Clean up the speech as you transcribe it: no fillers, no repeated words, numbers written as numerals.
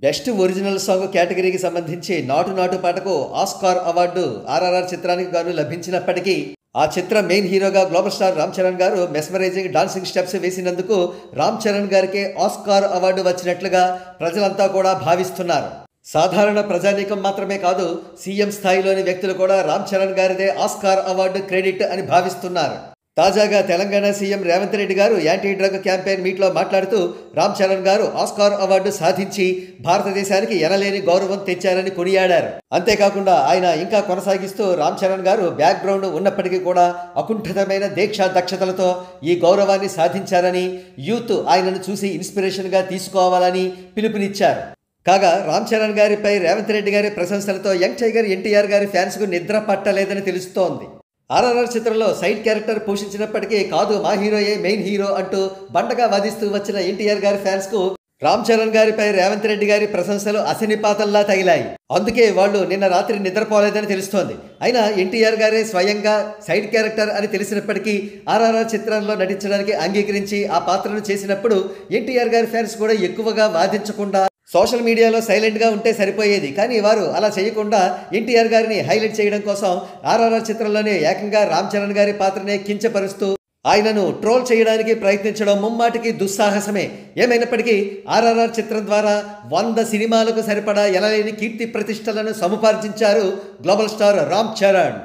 Best original song కేటగిరీకి సంబంధించి 'నాటు నాటు' పాటకు ఆస్కార్ అవార్డు ఆర్ఆర్ఆర్ చిత్రానికి గాను లభించినప్పటికీ ఆ చిత్ర మెయిన్ హీరోగా గ్లోబల్ స్టార్ రామ్ చరణ్ గారు మెస్మరైజింగ్ డాన్సింగ్ స్టెప్స్ వేసినందుకు రామ్ చరణ్ గారికి ఆస్కార్ అవార్డు వచ్చినట్లుగా ప్రజలంతా కూడా భావిస్తున్నారు. సాధారణ ప్రజానీకం మాత్రమే కాదు, సీఎం స్థాయిలోని వ్యక్తులు కూడా రామ్ చరణ్ గారిదే ఆస్కార్ అవార్డు క్రెడిట్ అని భావిస్తున్నారు. తాజాగా తెలంగాణ సీఎం రేవంత్ రెడ్డి గారు యాంటీ డ్రగ్ క్యాంపెయిన్ మీట్లో మాట్లాడుతూ రామ్ చరణ్ గారు ఆస్కార్ అవార్డు సాధించి భారతదేశానికి ఎనలేని గౌరవం తెచ్చారని కొనియాడారు. అంతేకాకుండా ఆయన ఇంకా కొనసాగిస్తూ రామ్ చరణ్ గారు బ్యాక్గ్రౌండ్ ఉన్నప్పటికీ కూడా అకుంఠితమైన దీక్షా దక్షతలతో ఈ గౌరవాన్ని సాధించారని, యూత్ ఆయనను చూసి ఇన్స్పిరేషన్గా తీసుకోవాలని పిలుపునిచ్చారు. కాగా రామ్ చరణ్ గారిపై రేవంత్ రెడ్డి గారి ప్రశంసలతో యంగ్ టైగర్ ఎన్టీఆర్ గారి ఫ్యాన్స్కు నిద్ర పట్టలేదని తెలుస్తోంది. ఆర్ఆర్ఆర్ చిత్రంలో సైడ్ క్యారెక్టర్ పోషించినప్పటికీ కాదు మా హీరోయే మెయిన్ హీరో అంటూ బండగా వాదిస్తూ వచ్చిన ఎన్టీఆర్ గారి ఫ్యాన్స్కు రామ్ చరణ్ గారిపై రేవంత్ రెడ్డి గారి ప్రశంసలు అశనిపాతంలా తగిలాయి. అందుకే వాళ్ళు నిన్న రాత్రి నిద్రపోలేదని తెలుస్తోంది. అయినా ఎన్టీఆర్ గారే స్వయంగా సైడ్ క్యారెక్టర్ అని తెలిసినప్పటికీ ఆర్ఆర్ఆర్ చిత్రంలో నటించడానికి అంగీకరించి ఆ పాత్రను చేసినప్పుడు ఎన్టీఆర్ గారి ఫ్యాన్స్ కూడా ఎక్కువగా వాదించకుండా సోషల్ మీడియాలో సైలెంట్గా ఉంటే సరిపోయేది. కానీ వారు అలా చేయకుండా ఎన్టీఆర్ గారిని హైలైట్ చేయడం కోసం ఆర్ఆర్ఆర్ చిత్రంలోనే ఏకంగా రామ్ చరణ్ గారి పాత్రనే కించపరుస్తూ ఆయనను ట్రోల్ చేయడానికి ప్రయత్నించడం ముమ్మాటికి దుస్సాహసమే. ఏమైనప్పటికీ ఆర్ఆర్ఆర్ చిత్రం ద్వారా 100 సినిమాలకు సరిపడా ఎనలేని కీర్తి ప్రతిష్టలను సముపార్జించారు గ్లోబల్ స్టార్ రామ్ చరణ్.